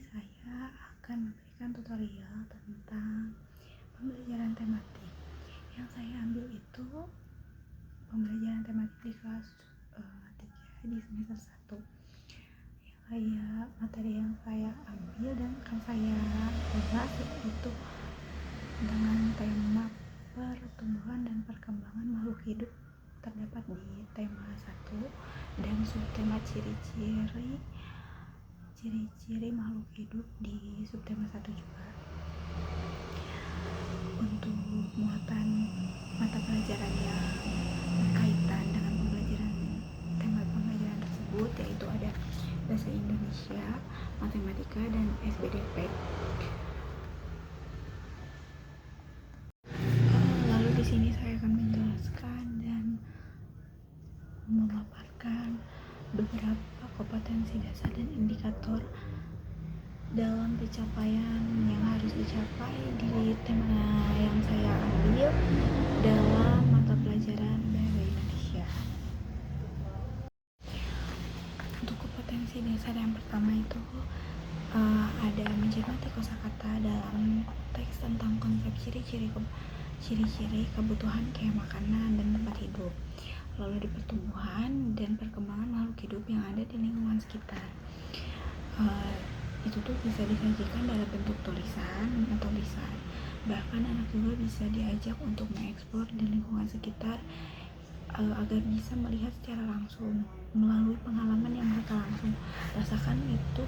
saya akan memberikan tutorial tentang pembelajaran tematik. Yang saya ambil itu pembelajaran tematik di kelas 3 di semester 1. Materi yang saya ambil dan akan saya bahas itu dengan tema pertumbuhan dan perkembangan makhluk hidup, terdapat di tema 1 dan subtema ciri-ciri makhluk hidup di subtema 1 juga. Untuk muatan mata pelajaran yang berkaitan dengan tema pembelajaran tersebut yaitu ada bahasa Indonesia, matematika, dan SBDP. Lalu di sini saya akan menjelaskan dan memaparkan beberapa kompetensi dasar dan indikator dalam pencapaian yang harus dicapai di tema yang saya ambil dalam mata pelajaran bahasa Indonesia. Untuk kompetensi dasar yang pertama itu ada mencermati kosakata dalam teks tentang konsep ciri-ciri kebutuhan kayak makanan dan tempat hidup. Lalu di pertumbuhan dan perkembangan makhluk hidup yang ada di lingkungan sekitar. Itu tuh bisa disajikan dalam bentuk tulisan atau lisan. Bahkan anak juga bisa diajak untuk mengeksplor di lingkungan sekitar agar bisa melihat secara langsung melalui pengalaman yang mereka langsung rasakan. Itu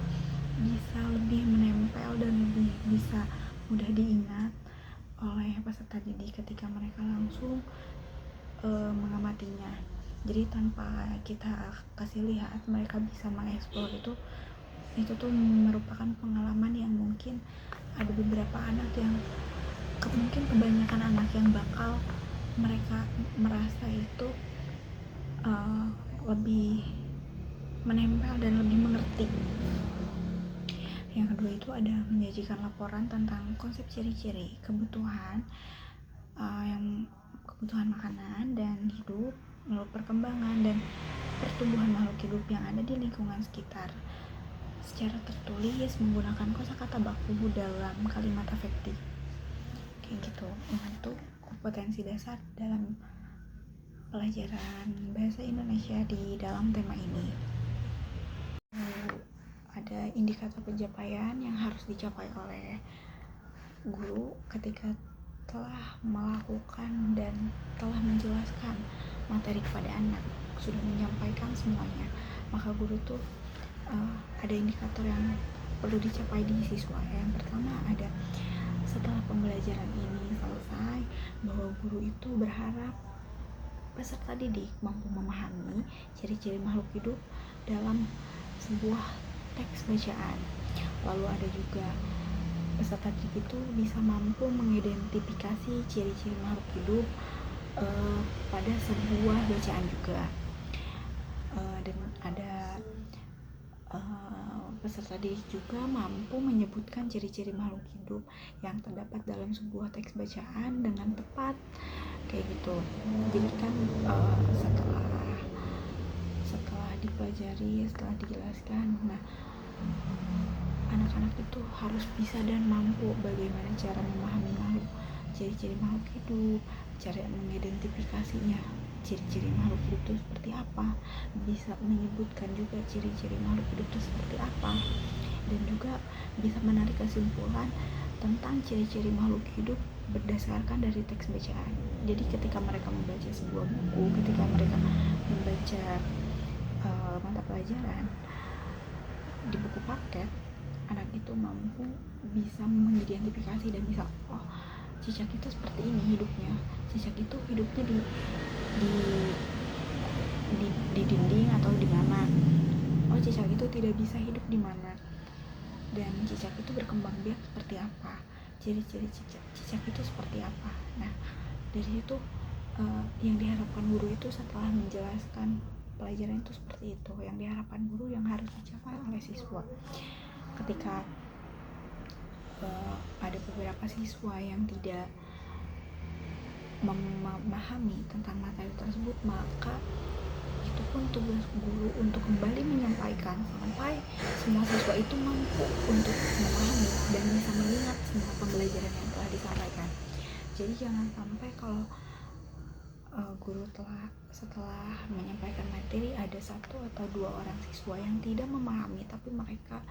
bisa lebih menempel dan lebih bisa mudah diingat oleh peserta didik ketika mereka langsung mengamatinya. Jadi tanpa kita kasih lihat, mereka bisa mengeksplor itu tuh merupakan pengalaman yang mungkin ada beberapa anak yang mungkin kebanyakan anak yang bakal mereka merasa itu lebih menempel dan lebih mengerti. Yang kedua itu ada menyajikan laporan tentang konsep ciri-ciri kebutuhan kebutuhan makanan dan hidup, lalu perkembangan dan pertumbuhan makhluk hidup yang ada di lingkungan sekitar secara tertulis menggunakan kosakata baku dalam kalimat afektif kayak gitu. Untuk kompetensi dasar dalam pelajaran bahasa Indonesia di dalam tema ini. Ada indikator pencapaian yang harus dicapai oleh guru ketika telah melakukan dan telah menjelaskan materi kepada anak, sudah menyampaikan semuanya, maka guru tuh ada indikator yang perlu dicapai di siswa. Yang pertama ada setelah pembelajaran ini selesai, bahwa guru itu berharap peserta didik mampu memahami ciri-ciri makhluk hidup dalam sebuah teks bacaan. Lalu ada juga peserta didik itu bisa mampu mengidentifikasi ciri-ciri makhluk hidup pada sebuah bacaan juga. Dan ada peserta didik juga mampu menyebutkan ciri-ciri makhluk hidup yang terdapat dalam sebuah teks bacaan dengan tepat kayak gitu. Jadi kan setelah dipelajari, setelah dijelaskan, nah anak-anak itu harus bisa dan mampu bagaimana cara memahami ciri-ciri makhluk hidup, cara mengidentifikasinya, ciri-ciri makhluk hidup itu seperti apa, bisa menyebutkan juga ciri-ciri makhluk hidup itu seperti apa, dan juga bisa menarik kesimpulan tentang ciri-ciri makhluk hidup berdasarkan dari teks bacaan. Jadi ketika mereka membaca sebuah buku, ketika mereka membaca mata pelajaran di buku paket, anak itu mampu bisa mengidentifikasi dan bisa, oh cicak itu seperti ini hidupnya, cicak itu hidupnya di dinding atau di mana, oh cicak itu tidak bisa hidup di mana, dan cicak itu berkembang biak seperti apa, ciri-ciri cicak itu seperti apa. Nah dari situ yang diharapkan guru itu setelah menjelaskan pelajaran itu seperti itu, yang diharapkan guru yang harus dicapai oleh siswa. Ketika ada beberapa siswa yang tidak memahami tentang materi tersebut, maka itu pun tugas guru untuk kembali menyampaikan sampai semua siswa itu mampu untuk memahami dan bisa mengingat semua pembelajaran yang telah disampaikan. Jadi jangan sampai kalau guru setelah menyampaikan materi ada 1 atau 2 orang siswa yang tidak memahami tapi mereka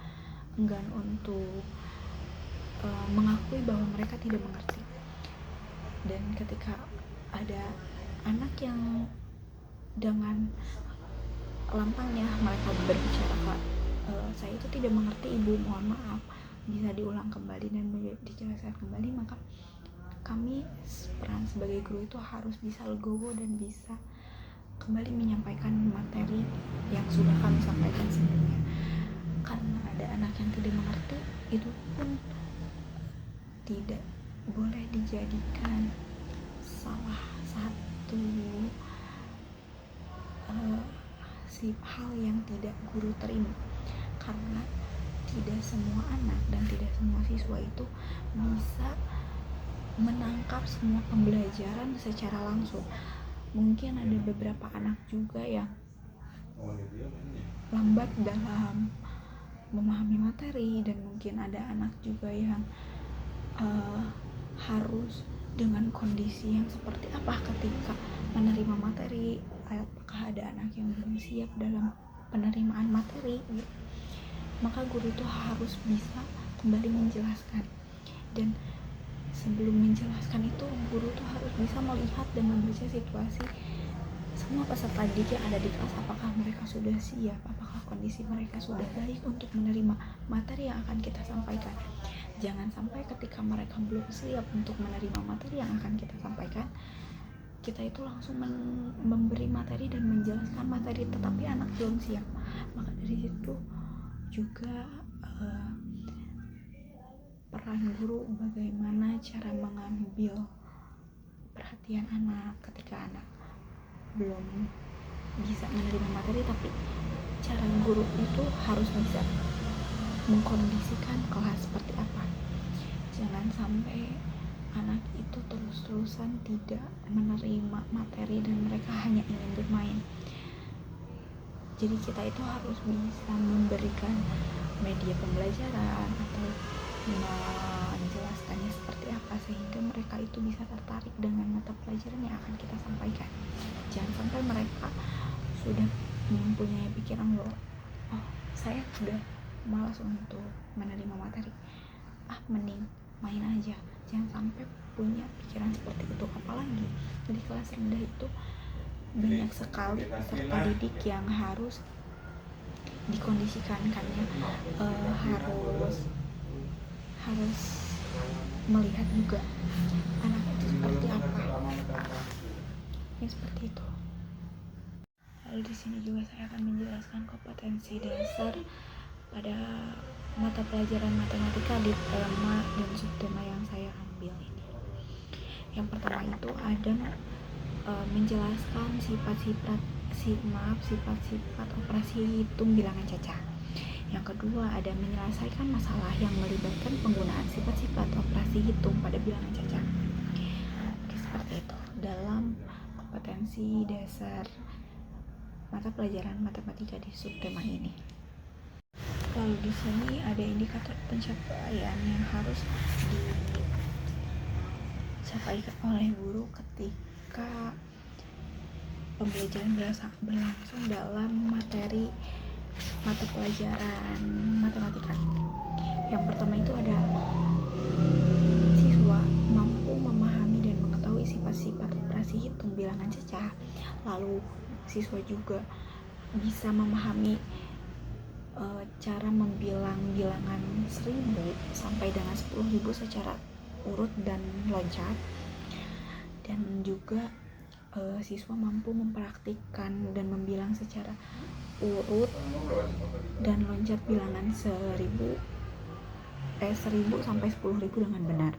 enggan untuk mengakui bahwa mereka tidak mengerti. Dan ketika ada anak yang dengan lantangnya mereka berbicara, Kak, saya itu tidak mengerti Ibu, mohon maaf, bisa diulang kembali dan dijelaskan kembali, maka kami peran sebagai guru itu harus bisa legowo dan bisa kembali menyampaikan materi yang sudah kami sampaikan sebelumnya. Karena ada anak yang tidak mengerti, itu pun tidak boleh dijadikan salah satu hal yang tidak guru terima, karena tidak semua anak dan tidak semua siswa itu bisa menangkap semua pembelajaran secara langsung. Mungkin ada beberapa anak juga yang lambat dalam memahami materi, dan mungkin ada anak juga yang harus dengan kondisi yang seperti apa ketika menerima materi. Apakah ada anak yang belum siap dalam penerimaan materi gitu. Maka guru itu harus bisa kembali menjelaskan, dan sebelum menjelaskan itu guru tuh harus bisa melihat dan membaca situasi semua peserta didik yang ada di kelas. Apakah mereka sudah siap, apakah kondisi mereka sudah baik untuk menerima materi yang akan kita sampaikan. Jangan sampai ketika mereka belum siap untuk menerima materi yang akan kita sampaikan, kita itu langsung memberi materi dan menjelaskan materi tetapi anak belum siap. Maka dari situ juga peran guru bagaimana cara mengambil perhatian anak ketika anak belum bisa menerima materi, tapi cara guru itu harus bisa mengkondisikan kelas seperti apa. Jangan sampai anak itu terus-terusan tidak menerima materi dan mereka hanya ingin bermain. Jadi kita itu harus bisa memberikan media pembelajaran atau menjelaskannya seperti apa sehingga mereka itu bisa tertarik dengan mata pelajaran yang akan kita sampaikan. Jangan sampai mereka sudah mempunyai pikiran bahwa saya sudah malas untuk menerima materi, mending main aja. Jangan sampai punya pikiran seperti itu. Apalagi di kelas rendah itu banyak sekali peserta didik yang harus dikondisikannya, harus melihat juga anak itu seperti apa. Ya seperti itu. Lalu di sini juga saya akan menjelaskan kompetensi dasar pada mata pelajaran matematika di tema dan subtema yang saya ambil ini. Yang pertama itu ada menjelaskan sifat-sifat operasi hitung bilangan cacah. Yang kedua ada menyelesaikan masalah yang melibatkan penggunaan sifat-sifat operasi hitung pada bilangan cacah. Seperti itu dalam kompetensi dasar mata pelajaran matematika di subtema ini. Lalu di sini ada indikator pencapaian yang harus dicapai oleh guru ketika pembelajaran berlangsung dalam materi mata pelajaran matematika. Yang pertama itu ada siswa mampu memahami dan mengetahui sifat-sifat operasi hitung bilangan cacah. Lalu siswa juga bisa memahami cara membilang bilangan 1000 sampai dengan 10.000 secara urut dan loncat. Dan juga siswa mampu mempraktikkan dan membilang secara urut dan loncat bilangan 1000 sampai 10.000 dengan benar.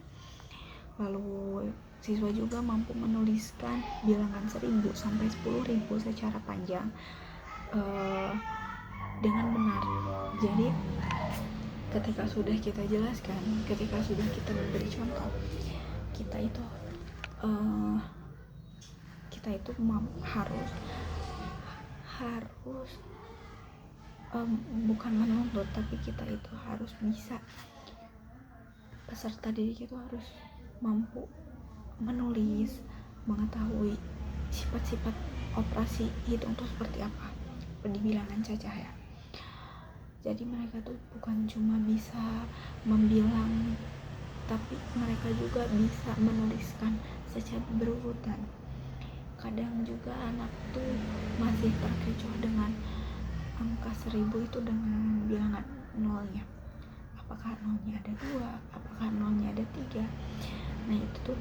Lalu siswa juga mampu menuliskan bilangan 1000 sampai 10.000 secara panjang dengan benar. Jadi ketika sudah kita jelaskan, ketika sudah kita memberi contoh, kita itu harus bukan menuntut, tapi kita itu harus bisa, peserta didik itu harus mampu menulis, mengetahui sifat-sifat operasi hitung itu seperti apa di bilangan cacah ya. Jadi mereka tuh bukan cuma bisa membilang, tapi mereka juga bisa menuliskan secara berurutan. Kadang juga anak tuh masih terkecoh dengan angka 1000 itu dengan bilangan nolnya. Apakah nolnya ada 2, apakah nolnya ada 3. Nah itu tuh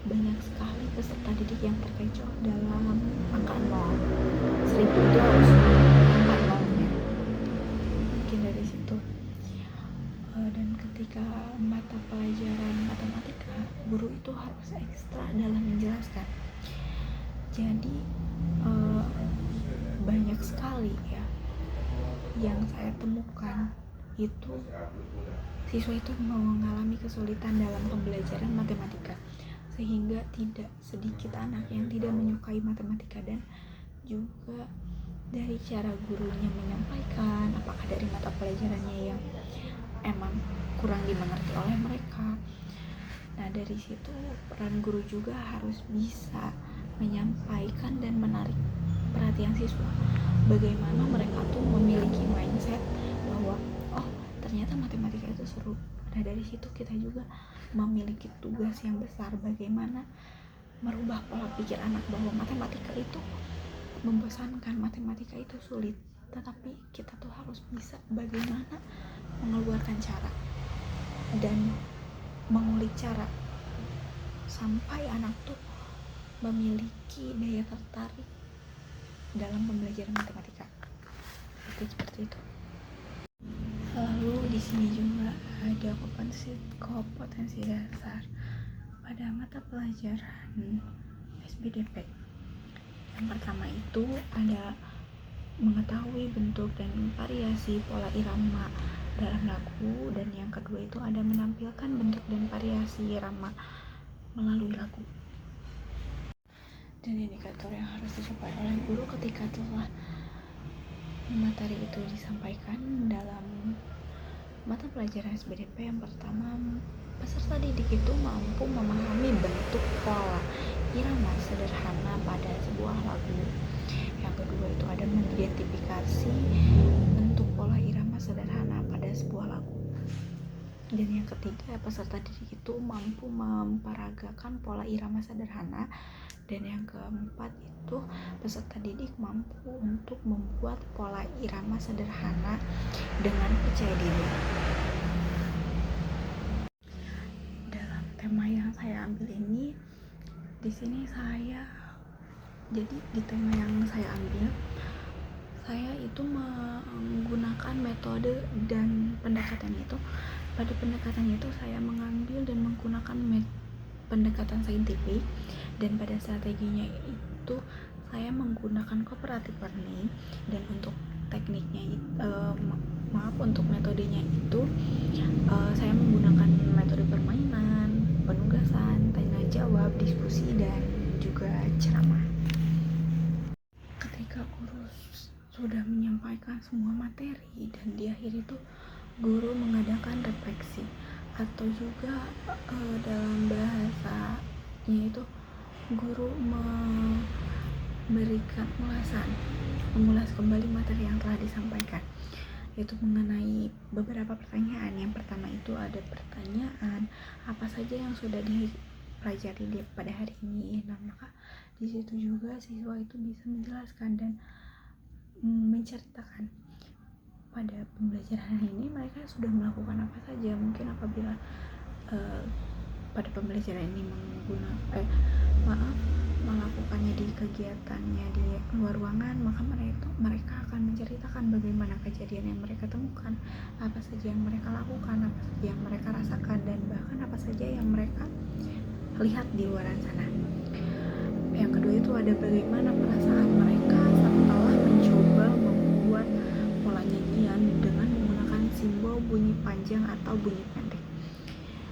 banyak sekali peserta didik yang terkecoh dalam angka 0. 1000 itu harus angka nolnya. Mungkin dari situ. Dan ketika mata pelajaran matematika, guru itu harus ekstra dalam menjelaskan. Jadi banyak sekali ya yang saya temukan itu siswa itu mengalami kesulitan dalam pembelajaran matematika, sehingga tidak sedikit anak yang tidak menyukai matematika. Dan juga dari cara gurunya menyampaikan, apakah dari mata pelajarannya yang emang kurang dimengerti oleh mereka. Nah dari situ peran guru juga harus bisa menyampaikan dan menarik perhatian siswa, bagaimana mereka tuh memiliki mindset bahwa oh ternyata matematika itu seru. Nah dari situ kita juga memiliki tugas yang besar, bagaimana merubah pola pikir anak bahwa matematika itu membosankan, matematika itu sulit, tetapi kita tuh harus bisa bagaimana mengeluarkan cara dan mengulik cara sampai anak tuh memiliki daya tertarik dalam pembelajaran matematika. Itu seperti itu. Lalu di sini juga ada kompetensi dasar pada mata pelajaran SBDP. Yang pertama itu ada mengetahui bentuk dan variasi pola irama dalam lagu, dan yang kedua itu ada menampilkan bentuk dan variasi irama melalui lagu. Dan indikator yang harus dicapai oleh guru ketika telah materi itu disampaikan dalam mata pelajaran SBDP. Yang pertama, peserta didik itu mampu memahami bentuk pola irama sederhana pada sebuah lagu. Yang kedua itu ada mengidentifikasi bentuk pola irama sederhana pada sebuah lagu. Dan yang ketiga, peserta didik itu mampu memperagakan pola irama sederhana. Dan yang keempat itu peserta didik mampu untuk membuat pola irama sederhana dengan percaya diri. Dalam tema yang saya ambil ini, di sini jadi di tema yang saya ambil, saya itu menggunakan metode dan pendekatan itu. Pada pendekatan itu saya mengambil dan menggunakan pendekatan saintifik, dan pada strateginya itu saya menggunakan cooperative learning. Dan untuk tekniknya untuk metodenya itu saya menggunakan metode permainan, penugasan, tanya jawab, diskusi, dan juga ceramah. Ketika guru sudah menyampaikan semua materi dan di akhir itu guru mengadakan refleksi, atau juga dalam bahasanya itu guru memberikan mengulas kembali materi yang telah disampaikan, yaitu mengenai beberapa pertanyaan. Yang pertama itu ada pertanyaan apa saja yang sudah dipelajari pada hari ini. Nah maka di situ juga siswa itu bisa menjelaskan dan menceritakan pada pembelajaran hari ini mereka sudah melakukan apa saja. Mungkin apabila pada pembelajaran ini melakukannya di kegiatannya di luar ruangan, maka mereka akan menceritakan bagaimana kejadian yang mereka temukan, apa saja yang mereka lakukan, apa saja yang mereka rasakan, dan bahkan apa saja yang mereka lihat di luar sana. Yang kedua itu ada bagaimana perasaan mereka setelah mencoba membuat pola nyanyian dengan menggunakan simbol bunyi panjang atau bunyi pendek.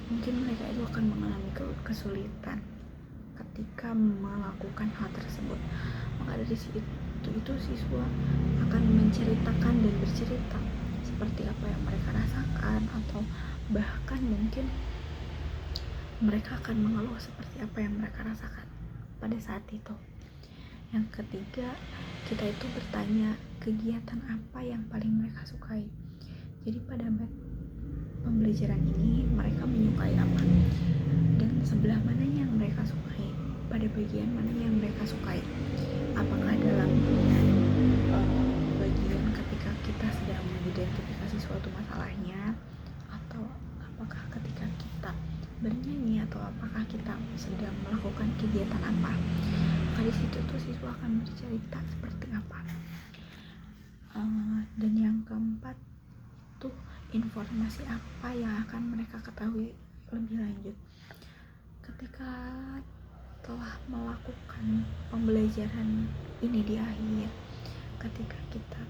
Mungkin mereka itu akan mengalami kesulitan ketika melakukan hal tersebut. Maka dari situ situ itu siswa akan menceritakan dan bercerita seperti apa yang mereka rasakan, atau bahkan mungkin mereka akan mengeluh seperti apa yang mereka rasakan pada saat itu. Yang ketiga, kita itu bertanya kegiatan apa yang paling mereka sukai. Jadi pada pembelajaran ini mereka menyukai apa, dan sebelah mana yang mereka sukai, pada bagian mana yang mereka sukai. Apakah dalam bagian ketika kita sedang mengidentifikasi suatu masalahnya, atau apakah ketika kita bernyanyi, atau apakah kita sedang melakukan kegiatan apa. Maka di situ tuh siswa akan bercerita seperti apa. Dan yang keempat tuh informasi apa yang akan mereka ketahui lebih lanjut ketika telah melakukan pembelajaran ini di akhir. Ketika kita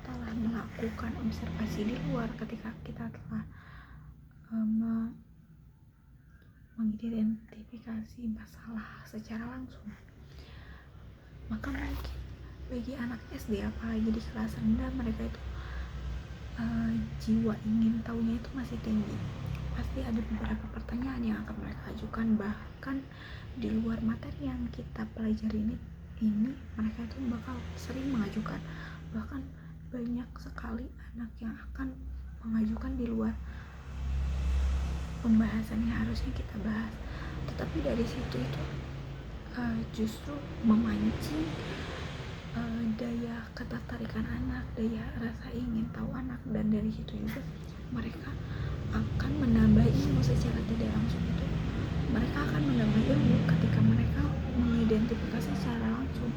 telah melakukan observasi di luar, ketika kita telah mengidentifikasi masalah secara langsung, maka mungkin bagi anak SD, apalagi di kelas rendah, mereka itu jiwa ingin tahunya itu masih tinggi. Pasti ada beberapa pertanyaan yang akan mereka ajukan, bahkan di luar materi yang kita pelajari ini mereka itu bakal sering mengajukan. Bahkan banyak sekali anak yang akan mengajukan di luar pembahasan yang harusnya kita bahas. Tetapi dari situ itu justru memancing daya ketertarikan anak, daya rasa ingin tahu anak, dan dari situ juga mereka akan menambah ilmu secara tidak langsung. Itu mereka akan menambah ilmu ketika mereka mengidentifikasi secara langsung.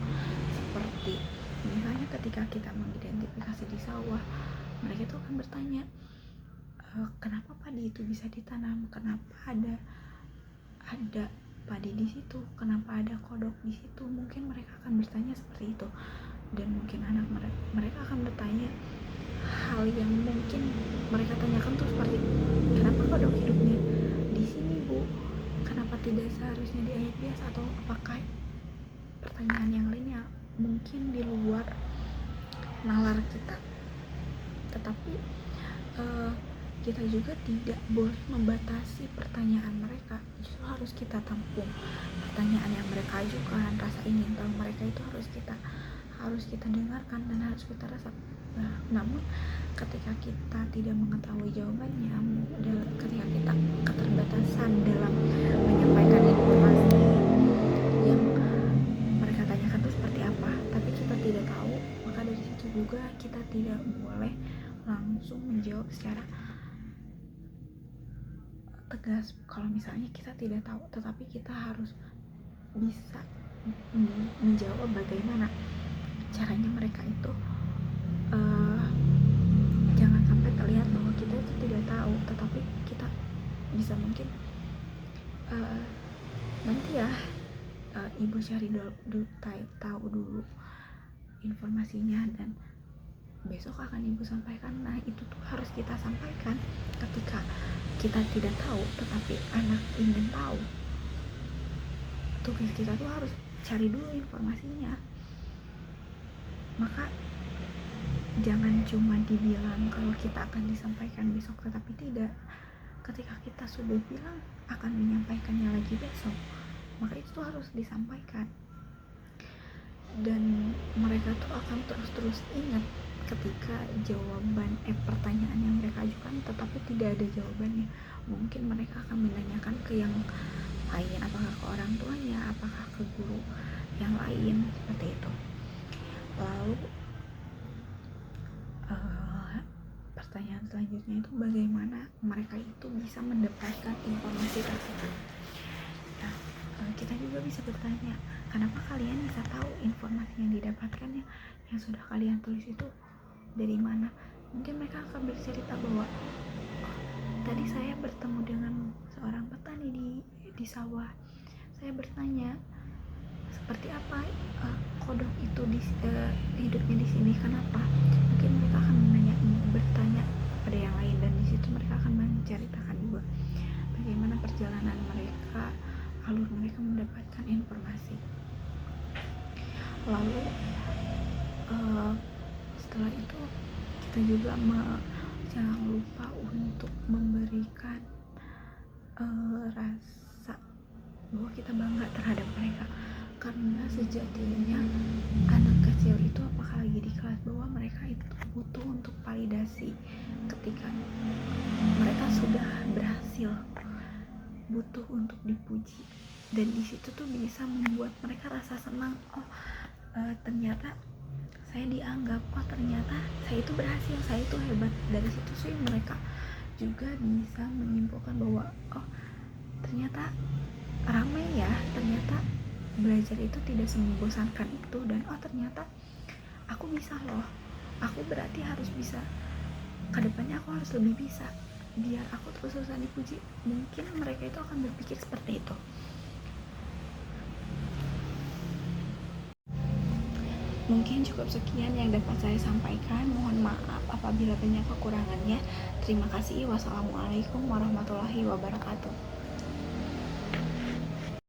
Seperti misalnya ketika kita mengidentifikasi di sawah, mereka itu akan bertanya, kenapa padi itu bisa ditanam, kenapa ada padi di situ, kenapa ada kodok di situ. Mungkin mereka akan bertanya seperti itu. Dan mungkin anak mereka akan bertanya hal yang mungkin mereka tanyakan tuh seperti, kenapa kodok hidupnya di sini, Bu? Kenapa tidak seharusnya di air biasa? Atau apakah pertanyaan yang lainnya mungkin di luar nalar kita. Tetapi kita juga tidak boleh membatasi pertanyaan mereka. Justru harus kita tampung pertanyaan yang mereka ajukan, rasa ingin tahu mereka itu harus kita dengarkan dan harus kita rasakan. Namun ketika kita tidak mengetahui jawabannya, ketika kita keterbatasan dalam menyampaikan informasi yang mereka tanyakan itu seperti apa, tapi kita tidak tahu, maka dari situ juga kita tidak boleh langsung menjawab secara tegas kalau misalnya kita tidak tahu. Tetapi kita harus bisa menjawab bagaimana caranya mereka itu jangan sampai terlihat bahwa kita itu tidak tahu, tetapi kita bisa mungkin nanti ya ibu cari tahu dulu informasinya dan besok akan ibu sampaikan. Nah itu tuh harus kita sampaikan ketika kita tidak tahu tetapi anak ingin tahu. Tugas kita tuh harus cari dulu informasinya. Maka jangan cuma dibilang kalau kita akan disampaikan besok, tetapi tidak. Ketika kita sudah bilang akan menyampaikannya lagi besok, maka itu tuh harus disampaikan. Dan mereka tuh akan terus ingat ketika pertanyaan yang mereka ajukan tetapi tidak ada jawabannya. Mungkin mereka akan menanyakan ke yang lain, apakah ke orang tuanya, apakah ke guru yang lain, seperti itu. Lalu pertanyaan selanjutnya itu bagaimana mereka itu bisa mendapatkan informasi tersebut. Nah, kita juga bisa bertanya, kenapa kalian bisa tahu informasi yang didapatkannya yang sudah kalian tulis itu dari mana? Mungkin mereka akan bercerita bahwa tadi saya bertemu dengan seorang petani di sawah. Saya bertanya seperti apa kodok itu hidupnya di sini, kenapa? Mungkin mereka akan bertanya pada yang lain, dan di situ mereka akan menceritakan juga bagaimana perjalanan mereka, alur mereka mendapatkan informasi. Lalu Setelah itu kita juga jangan lupa untuk memberikan rasa bahwa kita bangga terhadap mereka, karena sejatinya anak kecil itu apakah lagi di kelas bawah, mereka itu butuh untuk validasi ketika mereka sudah berhasil, butuh untuk dipuji, dan di situ tuh bisa membuat mereka rasa senang. Ternyata saya dianggap, ternyata saya itu berhasil, saya itu hebat. Dari situ sih mereka juga bisa menyimpulkan bahwa ternyata ramai ya, ternyata belajar itu tidak membosankan itu, dan ternyata aku bisa loh, aku berarti harus bisa, kedepannya aku harus lebih bisa biar aku terus-terusan dipuji. Mungkin mereka itu akan berpikir seperti itu. Mungkin cukup sekian yang dapat saya sampaikan. Mohon maaf apabila banyak kekurangannya. Terima kasih. Wassalamualaikum warahmatullahi wabarakatuh.